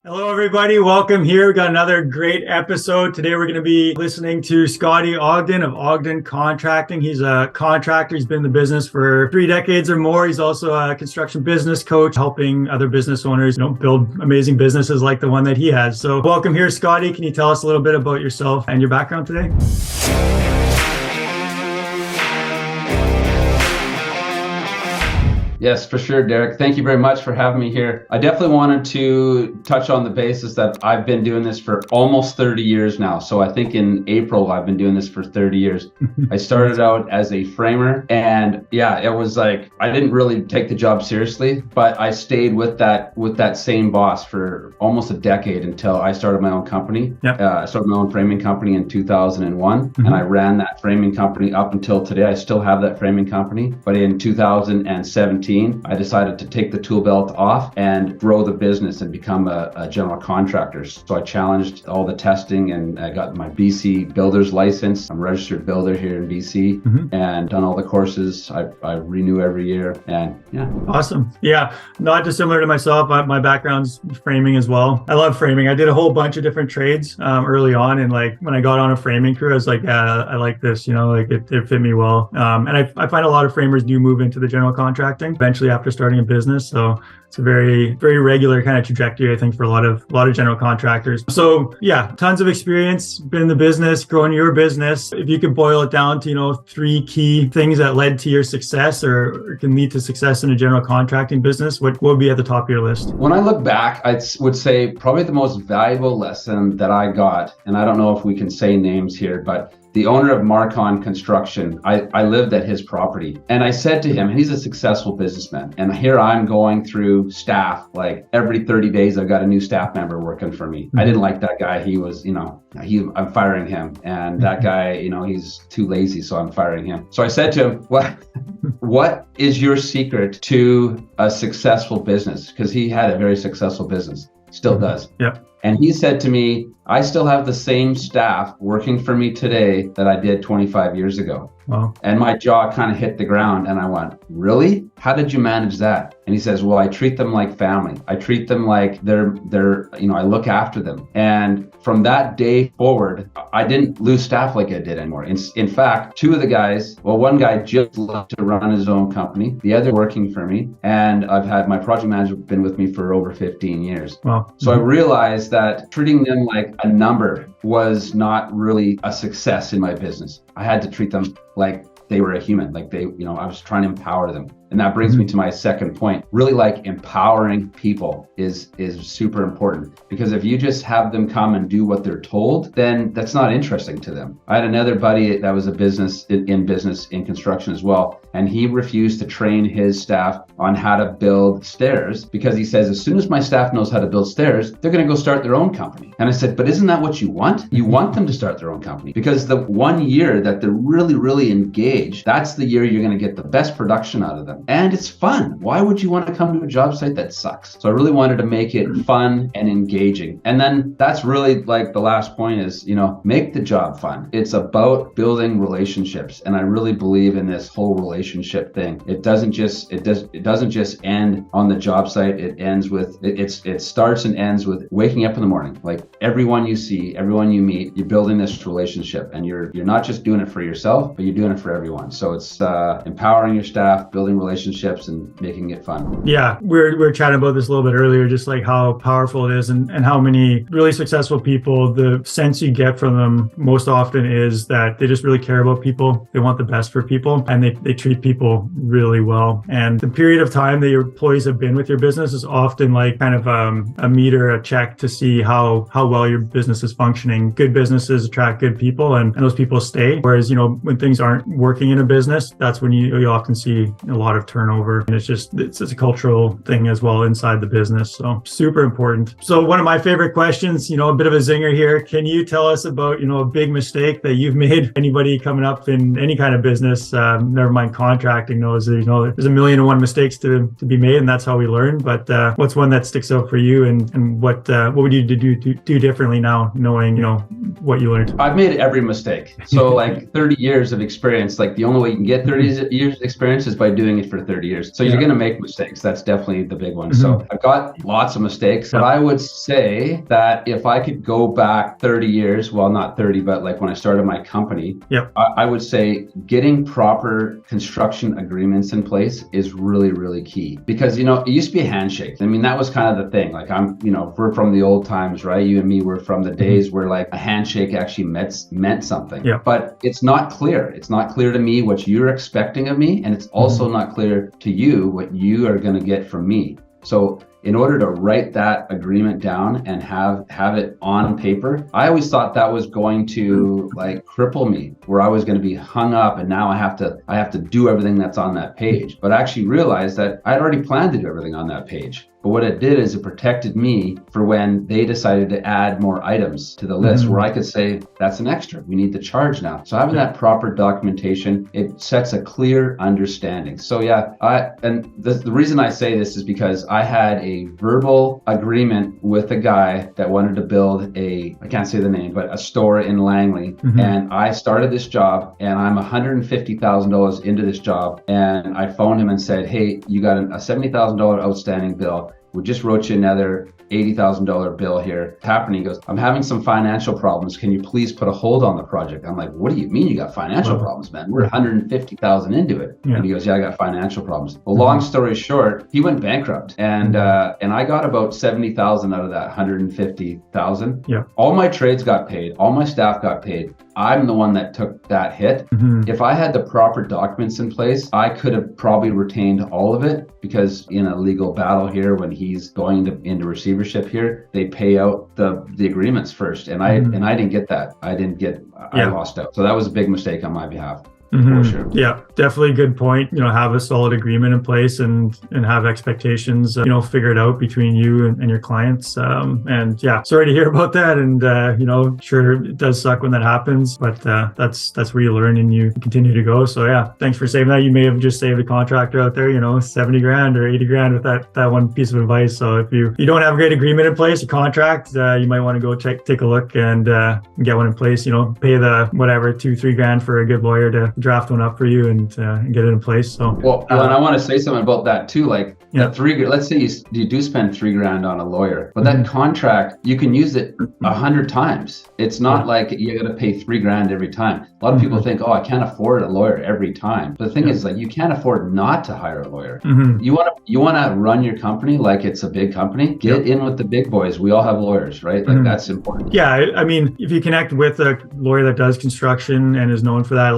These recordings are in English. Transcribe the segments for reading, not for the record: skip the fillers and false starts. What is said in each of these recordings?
Hello, everybody. Welcome here. We got another great episode. Today, we're going to be listening to Scotti Ogden of Ogden Contracting. He's a contractor. He's been in the business for 3 decades or more. He's also a construction business coach, helping other business owners, build amazing businesses like the one that he has. So welcome here, Scotti. Can you tell us a little bit about yourself and your background today? Yes, for sure, Derek. Thank you very much for having me here. I definitely wanted to touch on the basis that I've been doing this for almost 30 years now. So I think in April, I've been doing this for 30 years. I started out as a framer, and it was like, I didn't really take the job seriously, but I stayed with that same boss for almost a decade until I started my own company. Yep. I started my own framing company in 2001, and I ran that framing company up until today. I still have that framing company, but in 2017, I decided to take the tool belt off and grow the business and become a general contractor. So I challenged all the testing, and I got my BC builder's license. I'm a registered builder here in BC, and done all the courses. I renew every year, and Awesome. Yeah, not dissimilar to myself. My background's framing as well. I love framing. I did a whole bunch of different trades early on, and like when I got on a framing crew, I was like, yeah, I like this. It fit me well. And I find a lot of framers do move into the general contracting eventually after starting a business. So it's a very, very regular kind of trajectory, I think, for a lot of general contractors. So yeah, tons of experience, been in the business, growing your business. If you could boil it down to, 3 key things that led to your success or can lead to success in a general contracting business, what would be at the top of your list? When I look back, I would say probably the most valuable lesson that I got, and I don't know if we can say names here, but the owner of Marcon Construction, I lived at his property, and I said to him, and he's a successful businessman, and here I'm going through staff, like every 30 days I've got a new staff member working for me. I didn't like that guy. He was, I'm firing him, and that guy, he's too lazy, so I'm firing him. So I said to him, what is your secret to a successful business? Because he had a very successful business, still does. Yep. And he said to me, I still have the same staff working for me today that I did 25 years ago. Wow. And my jaw kind of hit the ground, and I went, really? How did you manage that? And he says, well, I treat them like family. I treat them like they're I look after them. And from that day forward, I didn't lose staff like I did anymore. In fact, 2 of the guys, one guy just left to run his own company, the other working for me. And I've had my project manager been with me for over 15 years. Wow. So I realized that treating them like a number was not really a success in my business. I had to treat them like they were a human, like I was trying to empower them. And that brings me to my second point. Really, like, empowering people is super important, because if you just have them come and do what they're told, then that's not interesting to them. I had another buddy that was a business in construction as well, and he refused to train his staff on how to build stairs because he says, as soon as my staff knows how to build stairs, they're going to go start their own company. And I said, but isn't that what you want? You want them to start their own company, because the 1 year that they're really, really engaged, that's the year you're going to get the best production out of them. And it's fun. Why would you want to come to a job site that sucks? So I really wanted to make it fun and engaging. And then that's really like the last point is, make the job fun. It's about building relationships. And I really believe in this whole relationship thing. It doesn't just end on the job site. It starts and ends with waking up in the morning. Like, everyone you see, everyone you meet, you're building this relationship, and you're not just doing it for yourself, but you're doing it for everyone. So it's empowering your staff, building relationships, and making it fun. Yeah, we're chatting about this a little bit earlier, just like how powerful it is, and how many really successful people, the sense you get from them most often is that they just really care about people. They want the best for people, and they treat people really well. And the period of time that your employees have been with your business is often like kind of a meter, a check to see how well your business is functioning. Good businesses attract good people, and those people stay. Whereas, when things aren't working in a business, that's when you often see a lot of turnover. And it's a cultural thing as well inside the business. So super important. So one of my favorite questions, a bit of a zinger here. Can you tell us about, a big mistake that you've made? Anybody coming up in any kind of business, never mind contracting, knows that, there's 1,000,001 mistakes to be made, and that's how we learn. But what's one that sticks out for you, and what would you do differently now, knowing, what you learned? I've made every mistake. So like 30 years of experience, like the only way you can get 30 years of experience is by doing it for 30 years. So you're going to make mistakes. That's definitely the big one. So I've got lots of mistakes, but I would say that if I could go back 30 years, well, not 30, but like when I started my company, I would say getting proper construction agreements in place is really, really key, because, you know, it used to be a handshake. I mean, that was kind of the thing. Like we're from the old times, right? You and me were from the days where like a handshake actually meant something, but it's not clear. It's not clear to me what you're expecting of me. And it's also not clear to you what you are going to get from me. So in order to write that agreement down and have it on paper, I always thought that was going to like cripple me, where I was going to be hung up and now I have to do everything that's on that page. But I actually realized that I'd already planned to do everything on that page. But what it did is it protected me for when they decided to add more items to the list, where I could say, that's an extra. We need to charge now. So having that proper documentation, it sets a clear understanding. So the reason I say this is because I had a verbal agreement with a guy that wanted to build I can't say the name, but a store in Langley. And I started this job and I'm $150,000 into this job. And I phoned him and said, hey, you got a $70,000 outstanding bill. We just wrote you another $80,000 bill here. What's happening? He goes, I'm having some financial problems. Can you please put a hold on the project? I'm like, what do you mean you got financial problems, man? We're 150,000 into it. And he goes, yeah, I got financial problems. Well, long story short, he went bankrupt, and I got about 70,000 out of that 150,000. All my trades got paid. All my staff got paid. I'm the one that took that hit. If I had the proper documents in place, I could have probably retained all of it, because in a legal battle here, when he's going into receivership here, they pay out the agreements first. And I didn't get that. I lost out. So that was a big mistake on my behalf. For sure. Yeah, definitely a good point. You know, have a solid agreement in place and have expectations, figured out between you and your clients. And yeah, sorry to hear about that. And, sure, it does suck when that happens, but that's where you learn and you continue to go. So yeah, thanks for saving that. You may have just saved a contractor out there, 70 grand or 80 grand with that one piece of advice. So if you don't have a great agreement in place, a contract, you might want to go take a look and get one in place, pay the whatever, 2-3 grand for a good lawyer to draft one up for you and get it in place. So and I want to say something about that too. Like that let's say you do spend $3 grand on a lawyer, but that contract, you can use it 100 times. It's not like you got to pay $3 grand every time. A lot of people think, oh, I can't afford a lawyer every time. But the thing is, like, you can't afford not to hire a lawyer. You want to run your company like it's a big company. Get in with the big boys. We all have lawyers, right? Like that's important. Yeah, I mean, if you connect with a lawyer that does construction and is known for that,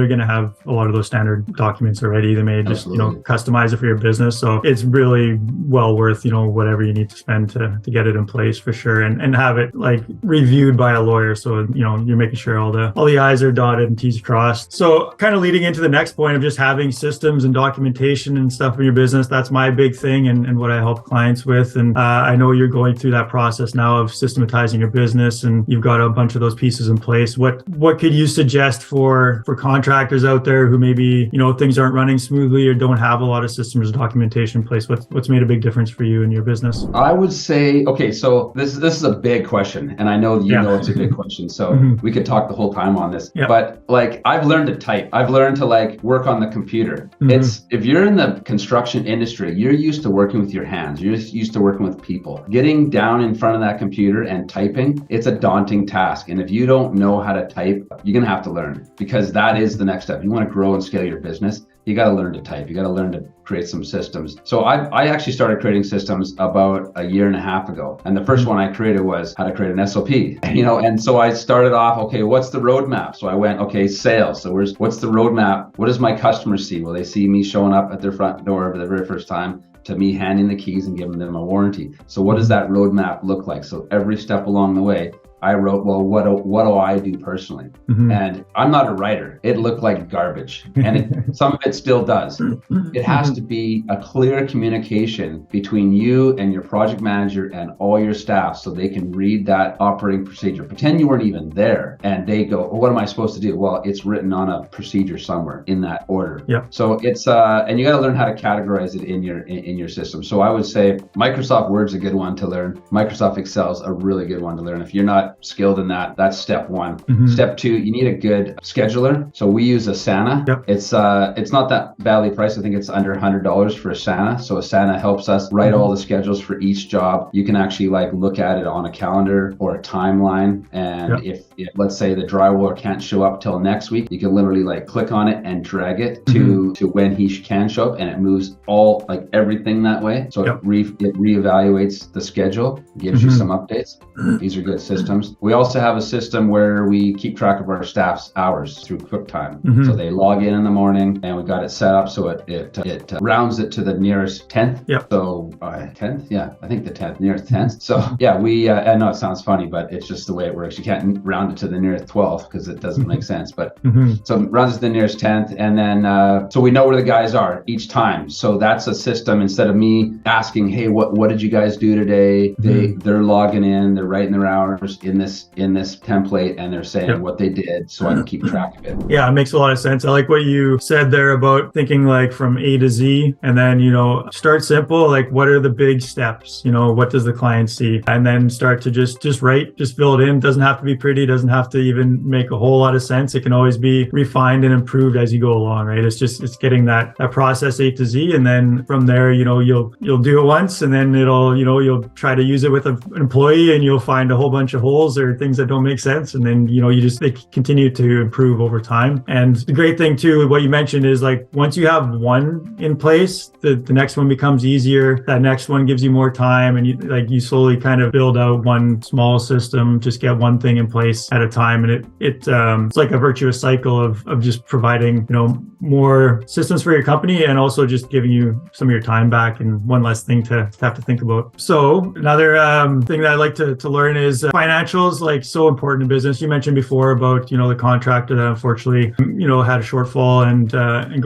they're going to have a lot of those standard documents already. They may just, customize it for your business. So it's really well worth, whatever you need to spend to get it in place for sure, and have it like reviewed by a lawyer. So, you're making sure all the I's are dotted and T's crossed. So kind of leading into the next point of just having systems and documentation and stuff in your business. That's my big thing and what I help clients with. And I know you're going through that process now of systematizing your business, and you've got a bunch of those pieces in place. What could you suggest for contractors out there who maybe, things aren't running smoothly or don't have a lot of systems or documentation in place? What's made a big difference for you in your business? I would say, okay, so this is a big question, and I know know it's a big question. So we could talk the whole time on this. But like, I've learned to type. I've learned to like work on the computer. If you're in the construction industry, you're used to working with your hands. You're used to working with people. Getting down in front of that computer and typing, it's a daunting task. And if you don't know how to type, you're gonna have to learn, because that is the next step. You want to grow and scale your business, you got to learn to type. You got to learn to create some systems. So I actually started creating systems about a year and a half ago. And the first one I created was how to create an SOP, and so I started off, okay, what's the roadmap? So I went, okay, sales. So what's the roadmap? What does my customers see? Will they see me showing up at their front door for the very first time, to me handing the keys and giving them a warranty? So what does that roadmap look like? So every step along the way, I wrote, well, what do I do personally? And I'm not a writer. It looked like garbage. And some of it still does. It has to be a clear communication between you and your project manager and all your staff, so they can read that operating procedure. Pretend you weren't even there and they go, well, what am I supposed to do? Well, it's written on a procedure somewhere in that order. So it's, and you got to learn how to categorize it in your system. So I would say Microsoft Word's a good one to learn. Microsoft Excel's a really good one to learn. If you're not not skilled in that. That's step one. Mhm. Step two, you need a good scheduler. So we use Asana. Yep. It's not that badly priced. I think it's under $100 for Asana. So Asana helps us write all the schedules for each job. You can actually like look at it on a calendar or a timeline. And if let's say the drywaller can't show up till next week, you can literally like click on it and drag it to when he can show up, and it moves all like everything that way. So it reevaluates the schedule, gives you some updates. These are good systems. We also have a system where we keep track of our staff's hours through QuickTime. So they log in the morning, and we got it set up so it rounds it to the nearest 10th. So 10th, I think the 10th, nearest 10th. So I know it sounds funny, but it's just the way it works. You can't round it to the nearest 12th because it doesn't make sense. But so it runs to the nearest 10th, and then so we know where the guys are each time. So that's a system. Instead of me asking, hey, what did you guys do today? They're logging in, they're writing their hours in this template, and they're saying what they did, so I can keep track of it. Yeah, it makes a lot of sense. I like what you said there about thinking like from A to Z, and then, start simple. Like, what are the big steps? What does the client see? And then start to just write, just fill it in. Doesn't have to be pretty, doesn't have to even make a whole lot of sense. It can always be refined and improved as you go along, right? It's getting that process A to Z, and then from there, you'll do it once, and then you'll try to use it with an employee, and you'll find a whole bunch of holes or things that don't make sense, and then they continue to improve over time. And the great thing too, what you mentioned is like once you have one in place, the next one becomes easier. That next one gives you more time, and you slowly kind of build out one small system. Just get one thing in place at a time, and it's like a virtuous cycle of just providing more systems for your company, and also just giving you some of your time back and one less thing to have to think about. So another thing that I like to learn is financials, like so important in business. You mentioned before about the contractor that unfortunately had a shortfall and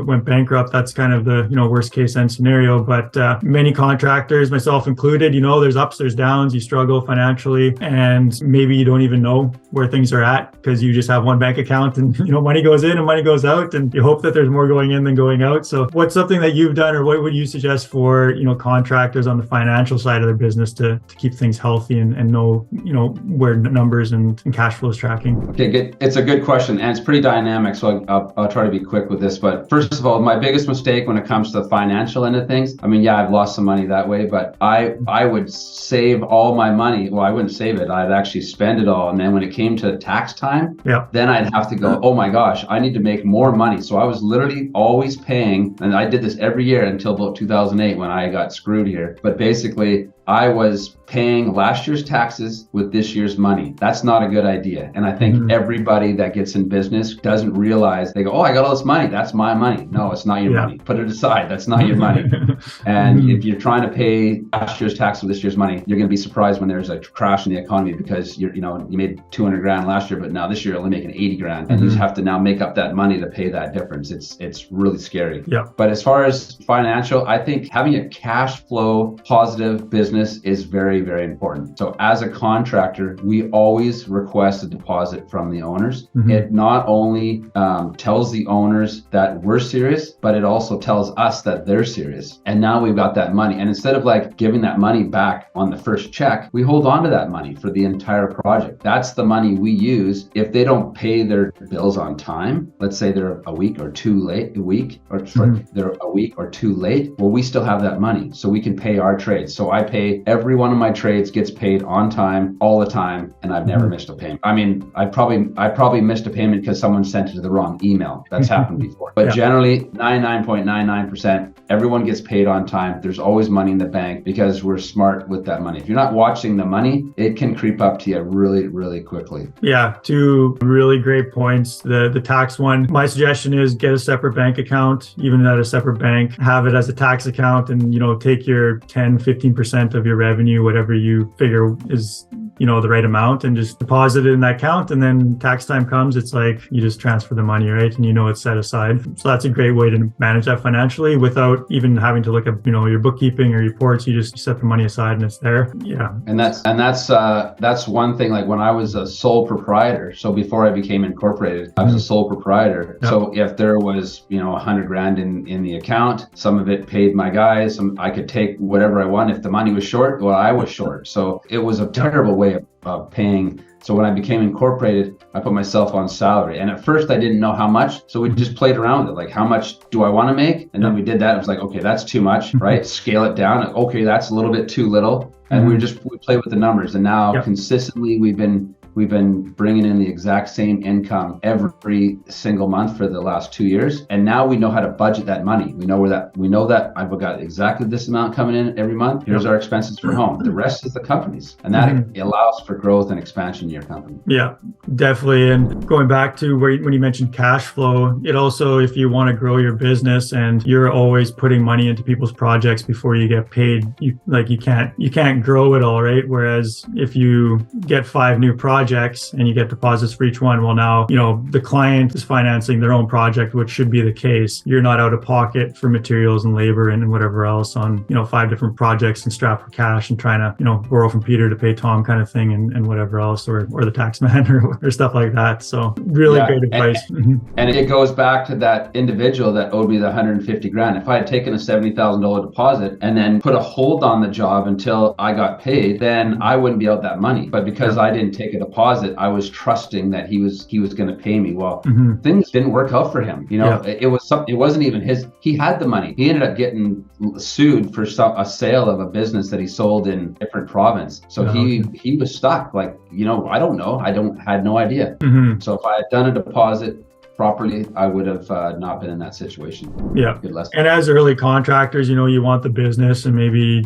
went bankrupt. That's kind of the worst case end scenario. But many contractors, myself included, there's ups, there's downs. You struggle financially, and maybe you don't even know where things are at because you just have one bank account, and money goes in and money goes out, and you hope that there's more going in than going out. So what's something that you've done, or what would you suggest for contractors on the financial side of their business to keep things healthy and know where numbers and cash flow is tracking? Okay, good. It's a good question, and it's pretty dynamic, so I'll try to be quick with this. But first of all, my biggest mistake when it comes to the financial end of things, I've lost some money that way, but I would save all my money. Well, I wouldn't save it. I'd actually spend it all. And then when it came to tax time, then I'd have to go, oh my gosh, I need to make more money. So I was literally always paying, and I did this every year until about 2008 when I got screwed here. But basically, I was paying last year's taxes with this year's money. That's not a good idea. And I think everybody that gets in business doesn't realize, they go, oh, I got all this money. That's my money. No, it's not your money. Put it aside. That's not your money. And if you're trying to pay last year's tax with this year's money, you're going to be surprised when there's a crash in the economy because you made 200 grand last year, but now this year you're only making 80 grand. And you have to now make up that money to pay that difference. It's really scary. But as far as financial, I think having a cash flow positive business is very, very important. So as a contractor, we always request a deposit from the owners. It not only tells the owners that we're serious, but it also tells us that they're serious. And now we've got that money. And instead of like giving that money back on the first check, we hold on to that money for the entire project. That's the money we use. If they don't pay their bills on time, let's say they're a week or two late, they're a week or two late, well, we still have that money. So we can pay our trades. So I pay every one of my trades gets paid on time, all the time, and I've never missed a payment. I probably missed a payment because someone sent it to the wrong email. That's happened before. But generally, 99.99%, everyone gets paid on time. There's always money in the bank because we're smart with that money. If you're not watching the money, it can creep up to you really, really quickly. Yeah, two really great points. The tax one, my suggestion is get a separate bank account, even at a separate bank, have it as a tax account, and take your 10-15% of your revenue, whatever you figure is the right amount, and just deposit it in that account. And then tax time comes, it's like you just transfer the money, right? And it's set aside. So that's a great way to manage that financially without even having to look at your bookkeeping or reports. You just set the money aside and it's there. And that's one thing. Like when I was a sole proprietor, so before I became incorporated, I was a sole proprietor. So if there was 100 grand in the account, some of it paid my guys, I could take whatever I want. If the money was short, well, I was short. So it was a terrible way way of paying. So when I became incorporated, I put myself on salary. And at first I didn't know how much. So we just played around with it. Like, how much do I want to make? And then we did that. It was like, okay, that's too much, right? Scale it down. Okay, that's a little bit too little. And we play with the numbers. And now consistently we've been bringing in the exact same income every single month for the last 2 years. And now we know how to budget that money. We know that I've got exactly this amount coming in every month. Here's our expenses for home. The rest is the company's. And that allows for growth and expansion in your company. Yeah, definitely. And going back to when you mentioned cash flow, it also, if you want to grow your business and you're always putting money into people's projects before you get paid, you can't grow it all, right? Whereas if you get 5 new projects and you get deposits for each one, well, now, the client is financing their own project, which should be the case. You're not out of pocket for materials and labor and whatever else on, 5 different projects and strapped for cash and trying to, borrow from Peter to pay Tom kind of thing and whatever else, or the tax man or stuff like that. So really great advice. And it goes back to that individual that owed me the 150 grand. If I had taken a $70,000 deposit and then put a hold on the job until I got paid, then I wouldn't be out that money. But because I didn't take a deposit, I was trusting that he was going to pay me. Well, things didn't work out for him. It wasn't even his. He had the money. He ended up getting sued for a sale of a business that he sold in a different province. So he was stuck. Like, I don't know. Had no idea. So if I had done a deposit properly, I would have not been in that situation. Yeah. And as early contractors, you want the business, and maybe,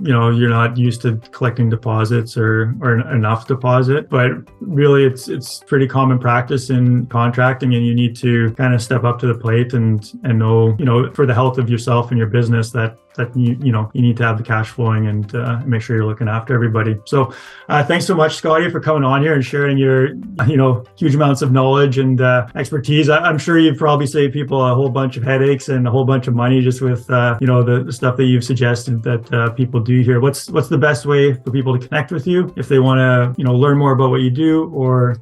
you're not used to collecting deposits or enough deposit, but really it's pretty common practice in contracting, and you need to kind of step up to the plate and know, for the health of yourself and your business that you need to have the cash flowing and make sure you're looking after everybody. So thanks so much, Scotti, for coming on here and sharing your, huge amounts of knowledge and expertise. I'm sure you've probably saved people a whole bunch of headaches and a whole bunch of money just with, the stuff that you've suggested that people do here. What's the best way for people to connect with you if they want to, learn more about what you do or,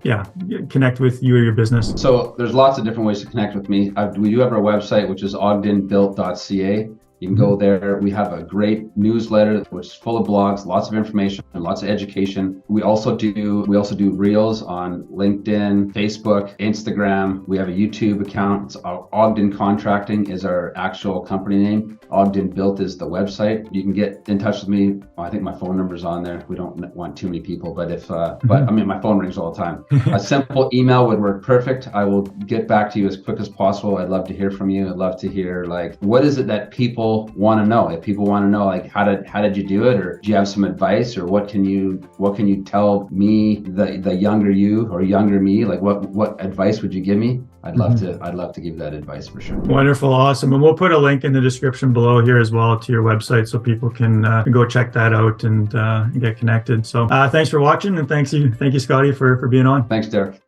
connect with you or your business? So there's lots of different ways to connect with me. We do have our website, which is ogdenbuilt.ca. You can go there. We have a great newsletter which is full of blogs, lots of information, and lots of education. We also do reels on LinkedIn, Facebook, Instagram. We have a YouTube account. It's Ogden Contracting is our actual company name. Ogden Built is the website. You can get in touch with me. I think my phone number's on there. We don't want too many people, but my phone rings all the time. A simple email would work perfect. I will get back to you as quick as possible. I'd love to hear from you. I'd love to hear, what is it that people want to know? If people want to know, how did you do it, or do you have some advice, or what can you tell me, the younger you or younger me? What advice would you give me? I'd love to give that advice for sure. Wonderful. Awesome. And we'll put a link in the description below here as well to your website so people can go check that out and get connected. So thanks for watching, and thank you, Scotti, for being on. Thanks, Derek.